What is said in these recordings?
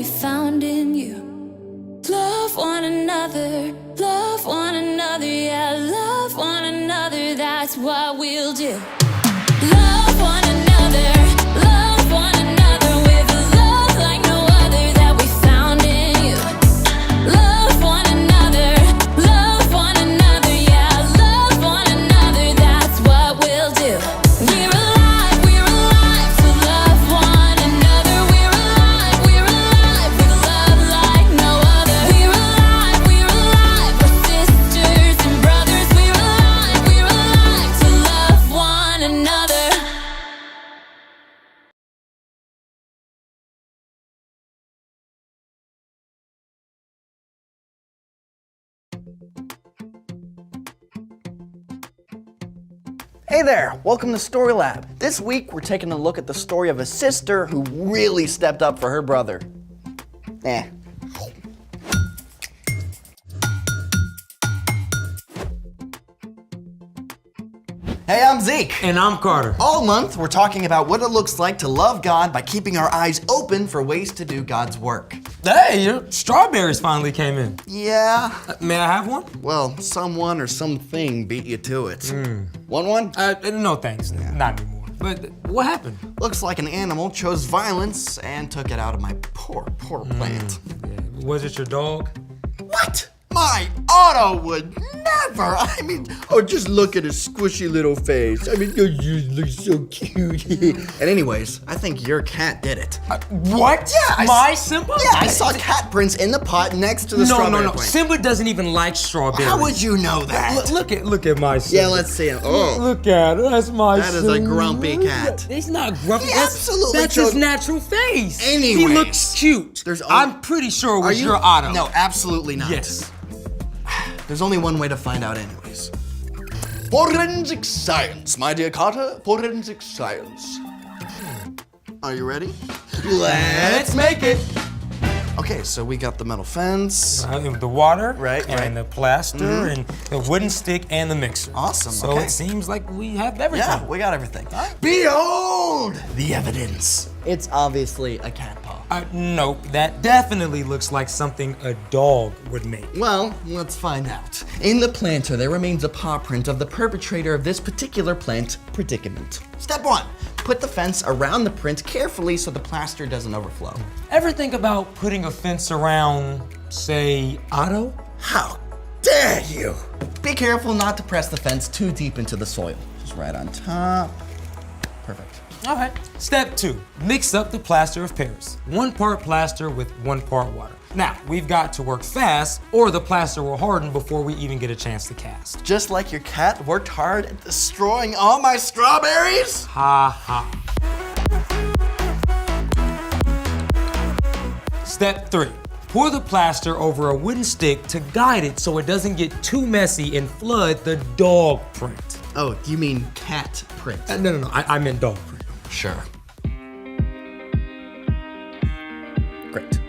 found in you. Love one another, yeah, love one another, that's what we'll do. Love one another with a love like no other that we found in you. Love one another, yeah, love one another, that's what we'll do. We're alive to love one another. We're alive with love like no other. We're alive, we're sisters and brothers. We're alive to love one another. Hey there, welcome to Story Lab. This week we're taking a look at the story of a sister who really stepped up for her brother. Hey, I'm Zeke. And I'm Carter. All month we're talking about what it looks like to love God by keeping our eyes open for ways to do God's work. Hey, your strawberries finally came in. Yeah. May I have one? Well, someone or something beat you to it. Want one? No thanks, not anymore. But what happened? Looks like an animal chose violence and took it out of my poor plant. Yeah. Was it your dog? What? My Otto would never. I mean, just look at his squishy little face. I mean, you look so cute. And anyways, I think your cat did it. What? Yeah, My Simba? Yeah, I saw cat prints in the pot next to the strawberry No. plant. Simba doesn't even like strawberries. How would you know that? Look at my Simba. Yeah, let's see him. Oh, Look at it. That's my that is a grumpy cat. He's not grumpy. He That's absolutely his chose- natural face. Anyways. He looks cute. I'm pretty sure it was your Otto. No, absolutely not. Yes. There's only one way to find out anyways. Forensic science, my dear Carter. Forensic science. Are you ready? Let's make it. Okay, so we got the metal fence. The water, Right. the plaster, and the wooden stick, and the mixer. Awesome, So okay. it seems like we have everything. Yeah, we got everything. Behold the evidence. It's obviously a cat paw. Nope, that definitely looks like something a dog would make. Well, let's find out. In the planter, there remains a paw print of the perpetrator of this particular plant predicament. Step 1, put the fence around the print carefully so the plaster doesn't overflow. Ever think about putting a fence around, say, Otto? How dare you! Be careful not to press the fence too deep into the soil. Just right on top. Perfect. All right. Step 2, mix up the plaster of Paris. 1 part plaster with 1 part water. Now, we've got to work fast or the plaster will harden before we even get a chance to cast. Just like your cat worked hard at destroying all my strawberries? Ha ha. Step 3, pour the plaster over a wooden stick to guide it so it doesn't get too messy and flood the dog print. Oh, you mean cat print? No, I meant dog print. Sure. Great.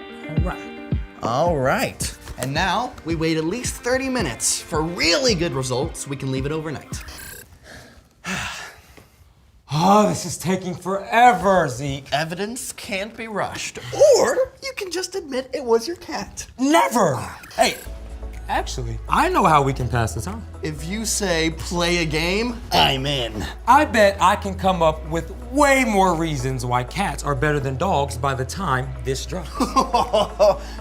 All right. And now we wait at least 30 minutes. For really good results, we can leave it overnight. Oh, this is taking forever, Zeke. Evidence can't be rushed. Or you can just admit it was your cat. Never. Hey, actually, I know how we can pass the time. If you say play a game, I'm in. I bet I can come up with way more reasons why cats are better than dogs by the time this drops.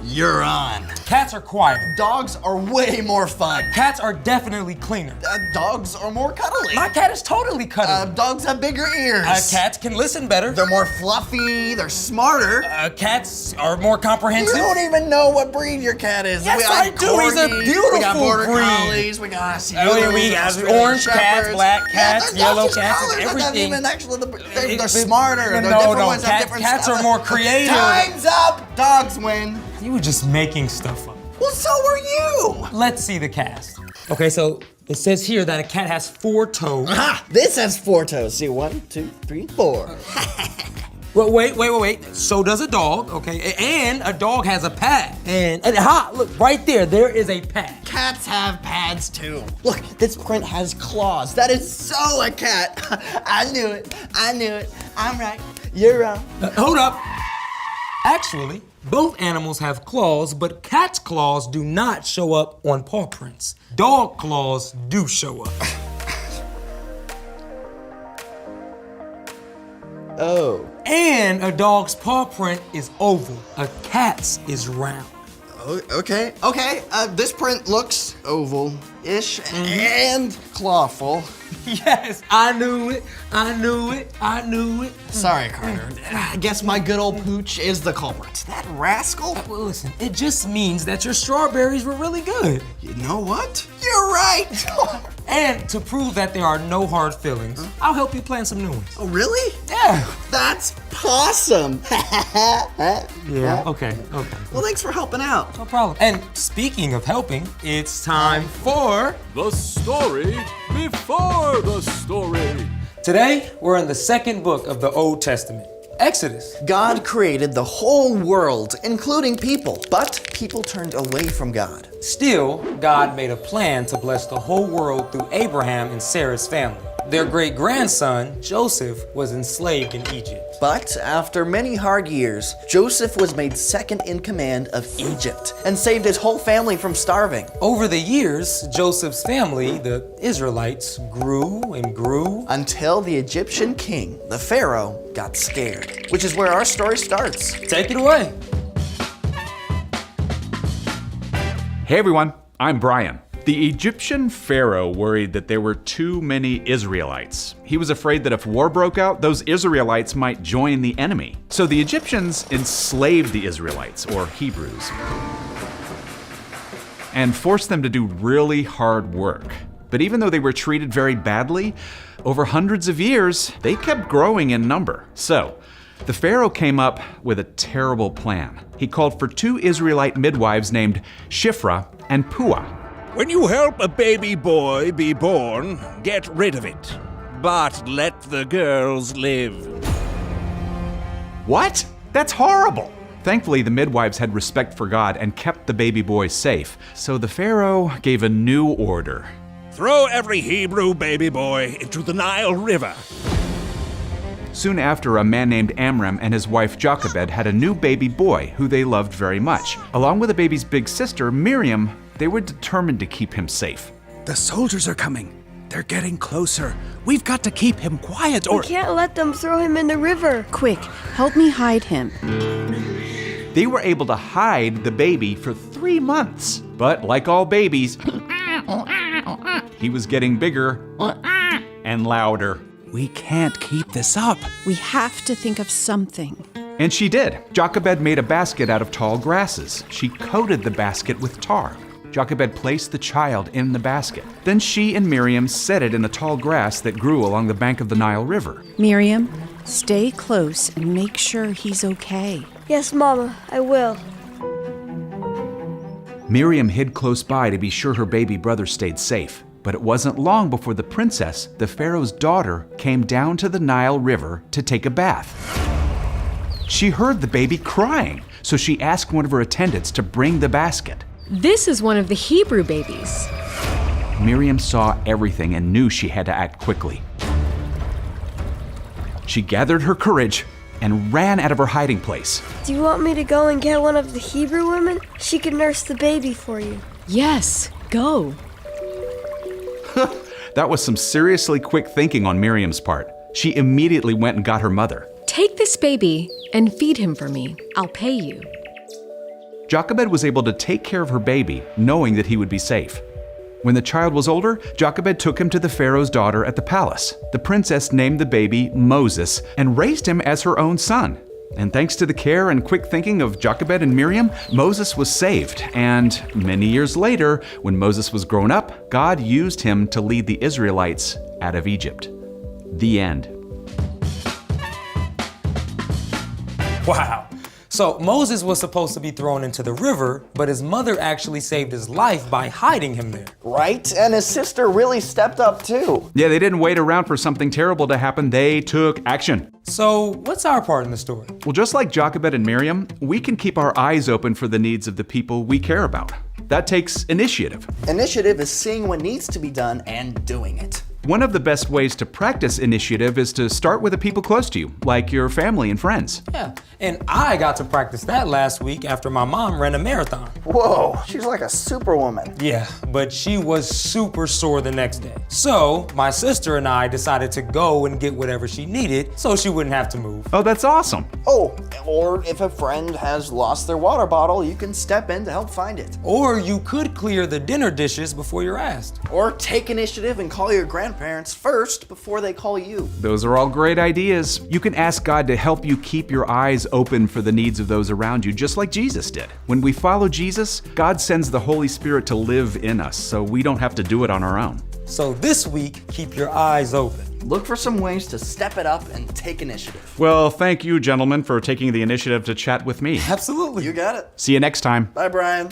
You're on. Cats are quieter. Dogs are way more fun. Cats are definitely cleaner. Dogs are more cuddly. My cat is totally cuddly. Dogs have bigger ears. Cats can listen better. They're more fluffy, they're smarter. Cats are more You comprehensive. don't even know what breed your cat is. Yes, we got I do. He's a beautiful We got border breed. collies. We got We got orange cats, black cats, yellow cats, and everything. They're smarter. They're different ones have different Cats stuff. are more creative. Time's up. Dogs win. You were just making stuff up. Well, so were you. Let's see the cast. Okay, so it says here that a cat has 4 toes. Aha! This has 4 toes. See, 1, 2, 3, 4. Well, wait. So does a dog, okay? And a dog has a pad. And look, right there is a pad. Cats have pads too. Look, this print has claws. That is so a cat. I knew it. I'm right. You're wrong. Hold up. Actually, both animals have claws, but cat's claws do not show up on paw prints. Dog claws do show up. Oh. And a dog's paw print is oval. A cat's is round. Okay. This print looks oval-ish and clawful. Yes, I knew it. Sorry, Carter. I guess my good old pooch is the culprit. That rascal? Well, listen, it just means that your strawberries were really good. You know what? You're right. And to prove that there are no hard feelings, I'll help you plan some new ones. Oh, really? Yeah. That's awesome. Yeah, okay. Well, thanks for helping out. No problem. And speaking of helping, it's time for... The story before the story. Today, we're in the second book of the Old Testament, Exodus. God created the whole world, including people, but people turned away from God. Still, God made a plan to bless the whole world through Abraham and Sarah's family. Their great-grandson, Joseph, was enslaved in Egypt. But after many hard years, Joseph was made second in command of Egypt and saved his whole family from starving. Over the years, Joseph's family, the Israelites, grew and grew. Until the Egyptian king, the Pharaoh, got scared, which is where our story starts. Take it away. Hey everyone, I'm Brian. The Egyptian pharaoh worried that there were too many Israelites. He was afraid that if war broke out, those Israelites might join the enemy. So the Egyptians enslaved the Israelites, or Hebrews, and forced them to do really hard work. But even though they were treated very badly, over hundreds of years, they kept growing in number. So, the Pharaoh came up with a terrible plan. He called for 2 Israelite midwives named Shiphrah and Puah. When you help a baby boy be born, get rid of it. But let the girls live. What? That's horrible! Thankfully, the midwives had respect for God and kept the baby boy safe. So the Pharaoh gave a new order. Throw every Hebrew baby boy into the Nile River. Soon after, a man named Amram and his wife Jochebed had a new baby boy who they loved very much. Along with the baby's big sister, Miriam, they were determined to keep him safe. The soldiers are coming. They're getting closer. We've got to keep him quiet or... We can't let them throw him in the river. Quick, help me hide him. They were able to hide the baby for 3 months. But like all babies, he was getting bigger and louder. We can't keep this up. We have to think of something. And she did. Jochebed made a basket out of tall grasses. She coated the basket with tar. Jochebed placed the child in the basket. Then she and Miriam set it in the tall grass that grew along the bank of the Nile River. Miriam, stay close and make sure he's okay. Yes, Mama, I will. Miriam hid close by to be sure her baby brother stayed safe. But it wasn't long before the princess, the Pharaoh's daughter, came down to the Nile River to take a bath. She heard the baby crying, so she asked one of her attendants to bring the basket. This is one of the Hebrew babies. Miriam saw everything and knew she had to act quickly. She gathered her courage and ran out of her hiding place. Do you want me to go and get one of the Hebrew women? She can nurse the baby for you. Yes, go. That was some seriously quick thinking on Miriam's part. She immediately went and got her mother. Take this baby and feed him for me. I'll pay you. Jochebed was able to take care of her baby, knowing that he would be safe. When the child was older, Jochebed took him to the Pharaoh's daughter at the palace. The princess named the baby Moses and raised him as her own son. And thanks to the care and quick thinking of Jochebed and Miriam, Moses was saved. And many years later, when Moses was grown up, God used him to lead the Israelites out of Egypt. The end. Wow. So Moses was supposed to be thrown into the river, but his mother actually saved his life by hiding him there. Right? And his sister really stepped up too. Yeah, they didn't wait around for something terrible to happen. They took action. So what's our part in the story? Well, just like Jochebed and Miriam, we can keep our eyes open for the needs of the people we care about. That takes initiative. Initiative is seeing what needs to be done and doing it. One of the best ways to practice initiative is to start with the people close to you, like your family and friends. Yeah, and I got to practice that last week after my mom ran a marathon. Whoa, she's like a superwoman. Yeah, but she was super sore the next day. So my sister and I decided to go and get whatever she needed so she wouldn't have to move. Oh, that's awesome. Oh, or if a friend has lost their water bottle, you can step in to help find it. Or you could clear the dinner dishes before you're asked. Or take initiative and call your grandparents first before they call you. Those are all great ideas. You can ask God to help you keep your eyes open for the needs of those around you, just like Jesus did. When we follow Jesus, God sends the Holy Spirit to live in us, so we don't have to do it on our own. So this week, keep your eyes open. Look for some ways to step it up and take initiative. Well, thank you, gentlemen, for taking the initiative to chat with me. Absolutely. You got it. See you next time. Bye, Brian.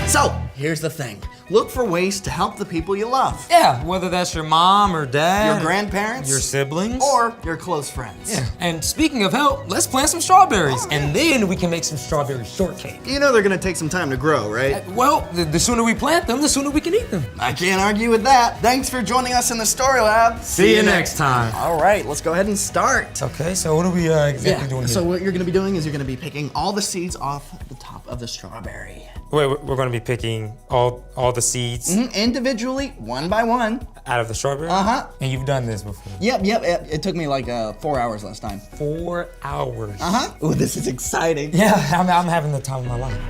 So, here's the thing. Look for ways to help the people you love. Yeah, whether that's your mom or dad, Your grandparents. your siblings, Or your close friends. yeah. And speaking of help, let's plant some strawberries, and then we can make some strawberry shortcake. You know they're gonna take some time to grow, right? Well, the sooner we plant them, the sooner we can eat them. I can't argue with that. Thanks for joining us in the Story Lab. See you next time. All right, let's go ahead and start. Okay, so what are we exactly doing here? So what you're gonna be doing is you're gonna be picking all the seeds off the top of the strawberry. Wait, we're gonna be picking all the seeds Individually, one by one. out of the strawberry? Uh-huh. And you've done this before? Yep. It took me like 4 hours last time. 4 hours. Uh-huh. Ooh, this is exciting. Yeah, I'm having the time of my life.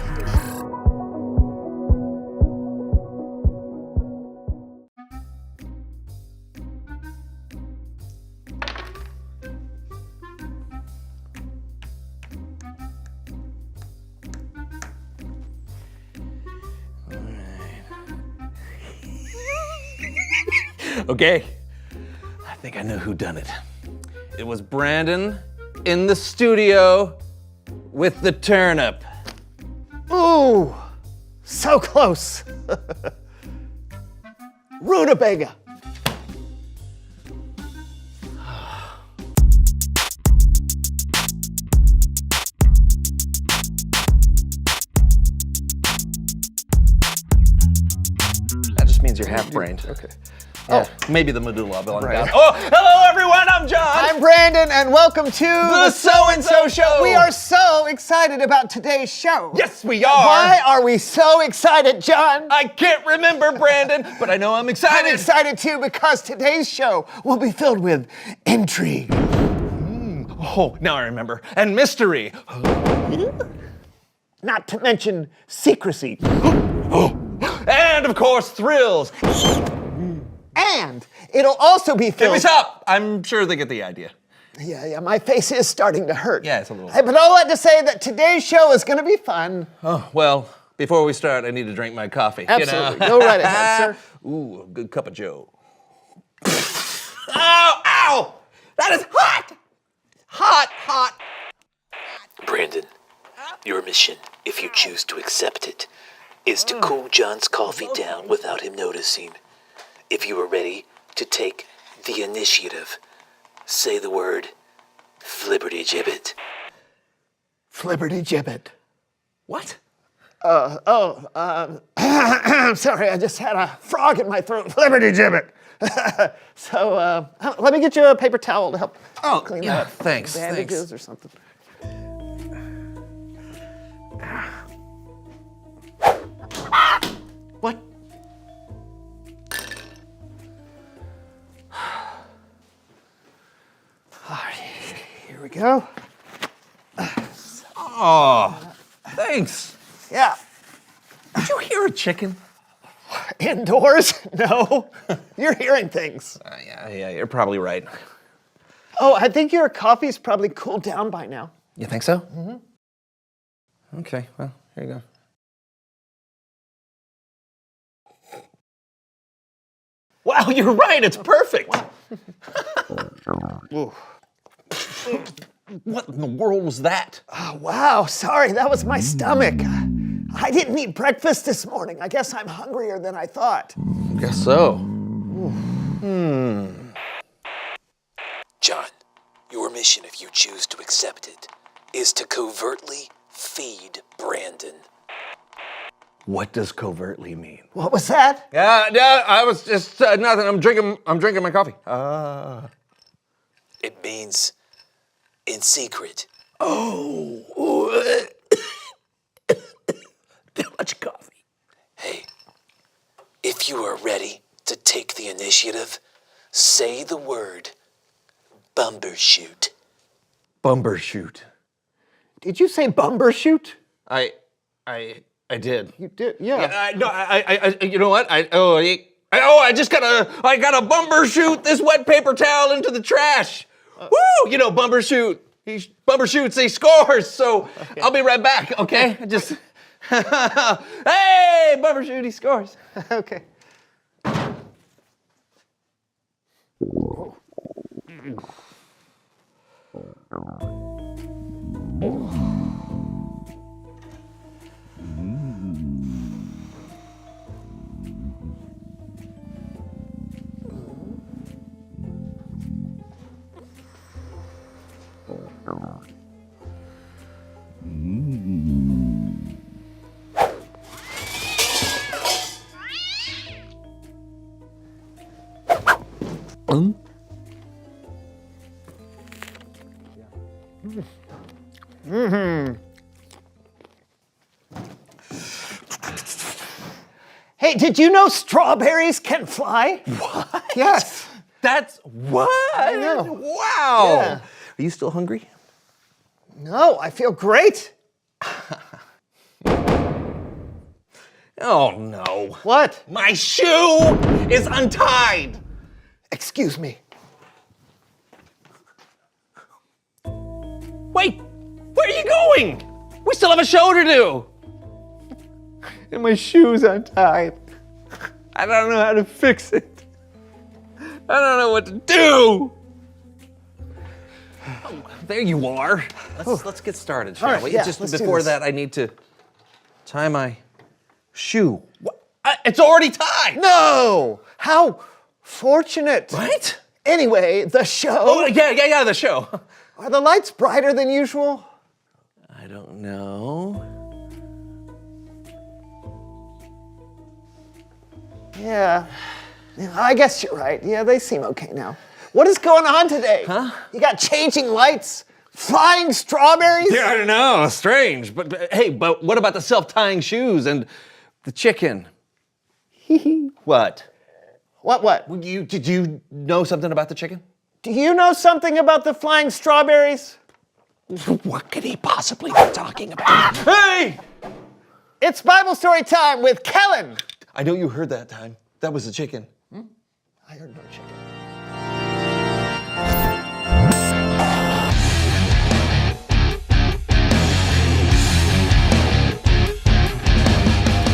Okay, I think I know who done it. It was Brandon in the studio with the turnip. Ooh, so close. Rutabaga. That just means you're half-brained. Okay. Oh, maybe the medulla oblongata. Oh, hello everyone, I'm John. I'm Brandon, and welcome to The So-and-So Show. We are so excited about today's show. Yes, we are. Why are we so excited, John? I can't remember, Brandon, but I know I'm excited. I'm excited too because today's show will be filled with intrigue. Oh, now I remember. And mystery. Not to mention secrecy. And of course, thrills. And it'll also be Give filled... me stop. I'm sure they get the idea. Yeah, my face is starting to hurt. Yeah, it's a little. Hey, but all that to say that today's show is going to be fun. Oh, well, before we start, I need to drink my coffee. Absolutely. Go right ahead, sir. Ooh, a good cup of Joe. Ow, ow! That is hot! Hot. Brandon, your mission, if you choose to accept it, is to cool John's coffee down without him noticing. If you are ready to take the initiative, say the word flibberty-gibbet. Flibberty-gibbet. What? Sorry, I just had a frog in my throat. Flibberty-gibbet. So, let me get you a paper towel to help clean yeah, that up. thanks. Bandages or something. What? Here we go. Oh, thanks. Yeah. Did you hear a chicken? Indoors? No. You're hearing things. Yeah, you're probably right. Oh, I think your coffee's probably cooled down by now. You think so? Mm-hmm. Okay, well, here you go. Wow, you're right, it's perfect. What in the world was that? Oh, wow, sorry, that was my stomach. I didn't eat breakfast this morning. I guess I'm hungrier than I thought. Guess so. John, your mission, if you choose to accept it, is to covertly feed Brandon. What does covertly mean? What was that? Yeah, I was just nothing. I'm drinking my coffee. It means in secret. Oh. Too much coffee. Hey, if you are ready to take the initiative, say the word Bumbershoot. Bumbershoot. Did you say Bumbershoot? I did. You did, yeah. I you know what? I gotta Bumbershoot this wet paper towel into the trash. Woo! You know, Bumbershoot. He Bumbershoots, he scores. So I'll be right back. Okay? Just hey, Bumbershoot, he scores. Okay. Hey, did you know strawberries can fly? What? Yes. That's what? I know. Wow. Yeah. Are you still hungry? No, I feel great. Oh no. What? My shoe is untied. Excuse me. Wait, where are you going? We still have a show to do. And my shoe's untied. I don't know how to fix it. I don't know what to do. Oh, there you are. Let's get started, shall All right, we? yeah, Just let's do before this. that, I need to tie my shoe. What? It's already tied. No! How fortunate. Right? Anyway, the show. Oh, yeah, the show. Are the lights brighter than usual? I don't know. Yeah. I guess you're right. Yeah, they seem okay now. What is going on today? Huh? You got changing lights? Flying strawberries? Yeah, I don't know. Strange. But hey, but what about the self-tying shoes and the chicken? What? What? Did you know something about the chicken? Do you know something about the flying strawberries? What could he possibly be talking about? Hey! It's Bible story time with Kellen. I know you heard that time. That was the chicken. I heard no chicken.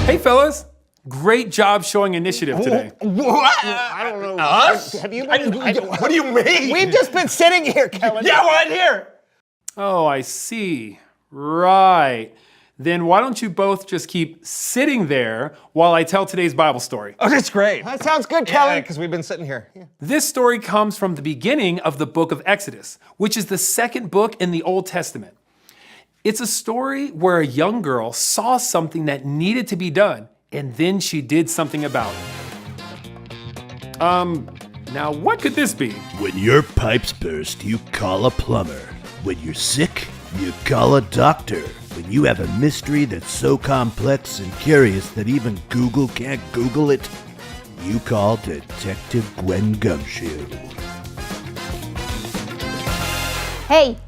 Hey, fellas. Great job showing initiative today. What? I don't know. Us? Have you What do you mean? We've just been sitting here, Kellen. Yeah, right here. Oh, I see. Right. Then why don't you both just keep sitting there while I tell today's Bible story? Oh, that's great. That sounds good, Kellen. Yeah, because we've been sitting here. This story comes from the beginning of the book of Exodus, which is the second book in the Old Testament. It's a story where a young girl saw something that needed to be done, and then she did something about it. Now what could this be? When your pipes burst, you call a plumber. When you're sick, you call a doctor. When you have a mystery that's so complex and curious that even Google can't Google it, you call Detective Gwen Gumshoe. Hey,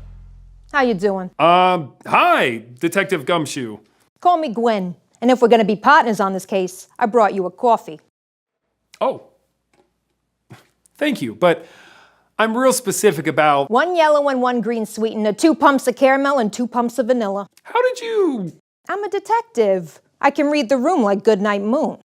how you doing? Hi, Detective Gumshoe. Call me Gwen, and if we're gonna be partners on this case, I brought you a coffee. Oh, thank you, but I'm real specific about... 1 yellow and 1 green sweetener, 2 pumps of caramel and 2 pumps of vanilla. How did you... I'm a detective. I can read the room like Goodnight Moon.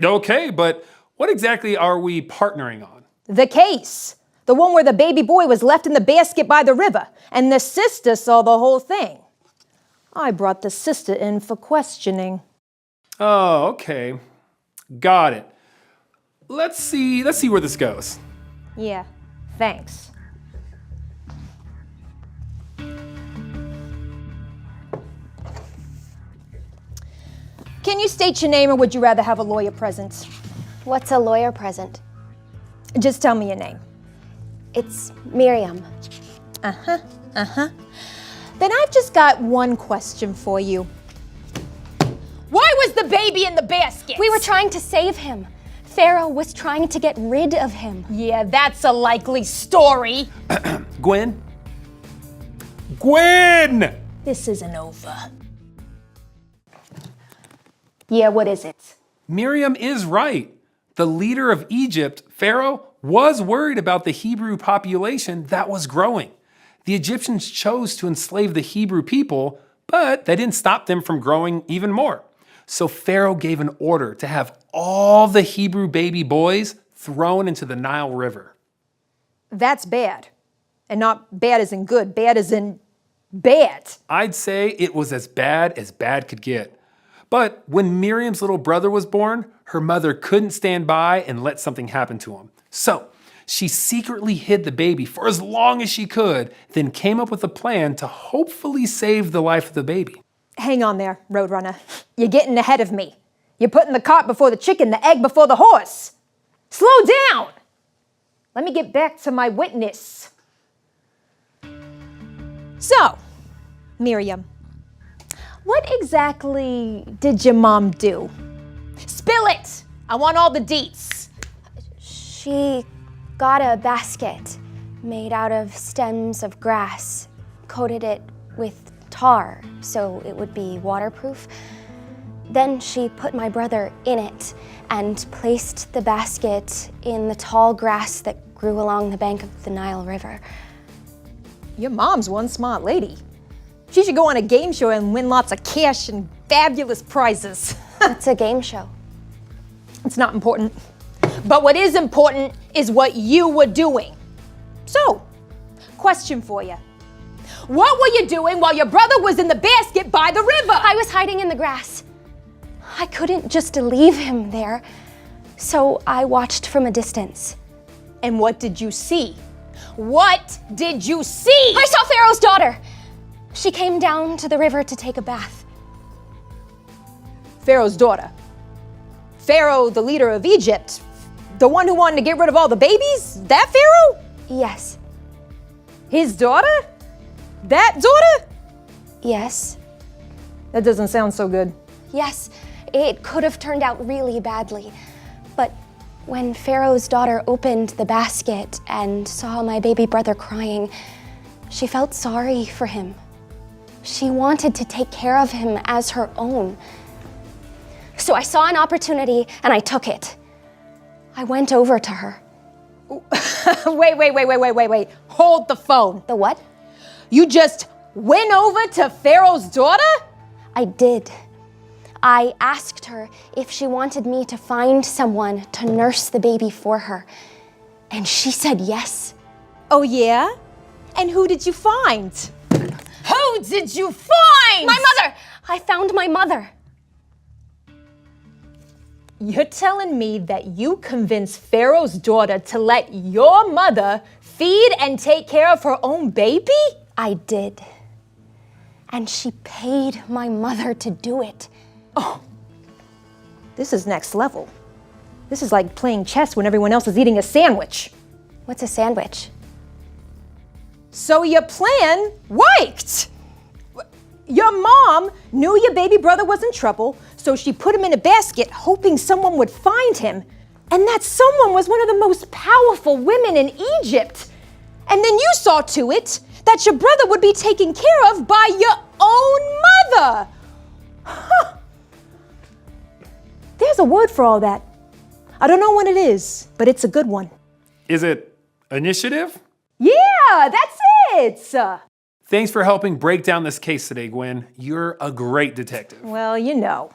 Okay, but what exactly are we partnering on? The case. The one where the baby boy was left in the basket by the river, and the sister saw the whole thing. I brought the sister in for questioning. Oh, okay. Got it. Let's see where this goes. Yeah, thanks. Can you state your name or would you rather have a lawyer present? What's a lawyer present? Just tell me your name. It's Miriam. Then I've just got one question for you. Why was the baby in the basket? We were trying to save him. Pharaoh was trying to get rid of him. Yeah, that's a likely story. Gwen? Gwen! This isn't over. Yeah, what is it? Miriam is right. The leader of Egypt, Pharaoh, was worried about the Hebrew population that was growing. The Egyptians chose to enslave the Hebrew people, but that didn't stop them from growing even more. So Pharaoh gave an order to have all the Hebrew baby boys thrown into the Nile River. That's bad. And not bad as in good, bad as in bad. I'd say it was as bad could get. But when Miriam's little brother was born, her mother couldn't stand by and let something happen to him. So she secretly hid the baby for as long as she could, then came up with a plan to hopefully save the life of the baby. Hang on there, Roadrunner. You're getting ahead of me. You're putting the cart before the chicken, the egg before the horse. Slow down. Let me get back to my witness. So, Miriam, what exactly did your mom do? Spill it! I want all the deets. She got a basket made out of stems of grass, coated it with tar so it would be waterproof. Then she put my brother in it and placed the basket in the tall grass that grew along the bank of the Nile River. Your mom's one smart lady. She should go on a game show and win lots of cash and fabulous prizes. It's a game show. It's not important. But what is important is what you were doing. So, question for you. What were you doing while your brother was in the basket by the river? I was hiding in the grass. I couldn't just leave him there, so I watched from a distance. And what did you see? What did you see? I saw Pharaoh's daughter. She came down to the river to take a bath. Pharaoh's daughter? Pharaoh, the leader of Egypt? The one who wanted to get rid of all the babies? That Pharaoh? Yes. His daughter? That daughter? Yes. That doesn't sound so good. Yes, it could have turned out really badly. But when Pharaoh's daughter opened the basket and saw my baby brother crying, she felt sorry for him. She wanted to take care of him as her own. So I saw an opportunity and I took it. I went over to her. Wait. Hold the phone. The what? You just went over to Pharaoh's daughter? I did. I asked her if she wanted me to find someone to nurse the baby for her. And she said yes. Oh, yeah? And who did you find? Who did you find? My mother! I found my mother. You're telling me that you convinced Pharaoh's daughter to let your mother feed and take care of her own baby? I did. And she paid my mother to do it. Oh, this is next level. This is like playing chess when everyone else is eating a sandwich. What's a sandwich? So your plan worked. Your mom knew your baby brother was in trouble, so she put him in a basket hoping someone would find him. And that someone was one of the most powerful women in Egypt. And then you saw to it that your brother would be taken care of by your own mother. Huh. There's a word for all that. I don't know what it is, but it's a good one. Is it initiative? Yeah, that's it. Thanks for helping break down this case today, Gwen. You're a great detective. Well, you know,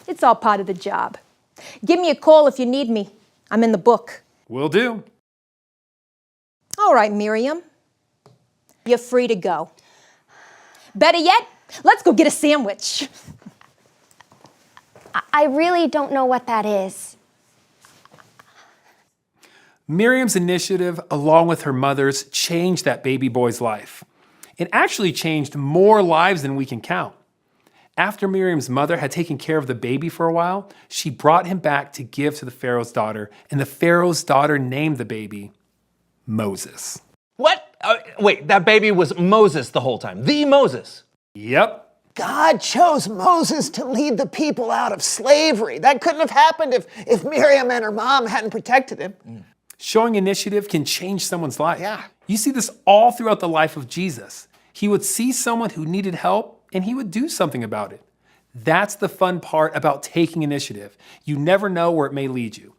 it's all part of the job. Give me a call if you need me. I'm in the book. Will do. All right, Miriam. You're free to go. Better yet, let's go get a sandwich. I really don't know what that is. Miriam's initiative, along with her mother's, changed that baby boy's life. It actually changed more lives than we can count. After Miriam's mother had taken care of the baby for a while, she brought him back to give to the Pharaoh's daughter, and the Pharaoh's daughter named the baby Moses. What? Wait, that baby was Moses the whole time. The Moses. Yep. God chose Moses to lead the people out of slavery. That couldn't have happened if Miriam and her mom hadn't protected him. Showing initiative can change someone's life. Yeah. You see this all throughout the life of Jesus. He would see someone who needed help and he would do something about it. That's the fun part about taking initiative. You never know where it may lead you.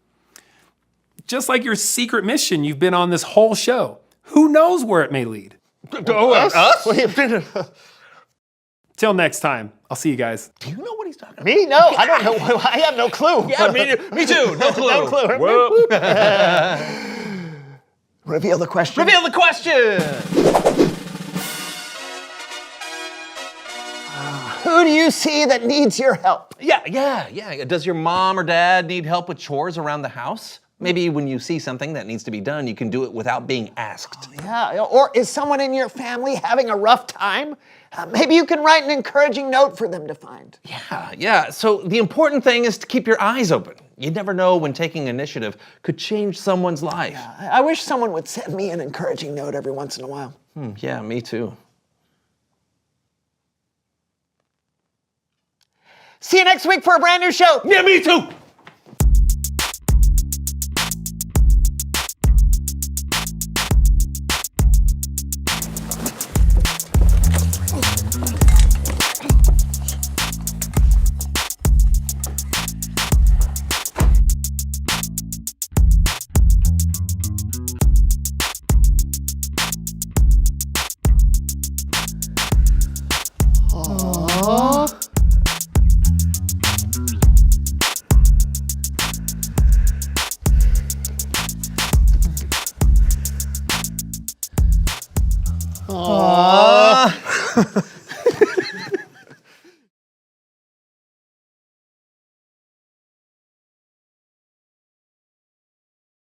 Just like your secret mission you've been on this whole show. Who knows where it may lead? Us? Till next time, I'll see you guys. Do you know what he's talking about? Me? No, I don't know. I have no clue. Yeah, me too. No clue. No clue. Whoop. Reveal the question. Reveal the question. Who do you see that needs your help? Yeah. Does your mom or dad need help with chores around the house? Maybe when you see something that needs to be done, you can do it without being asked. Yeah, or is someone in your family having a rough time? Maybe you can write an encouraging note for them to find. Yeah. So the important thing is to keep your eyes open. You never know when taking initiative could change someone's life. Yeah, I wish someone would send me an encouraging note every once in a while. Yeah, me too. See you next week for a brand new show. Yeah, me too.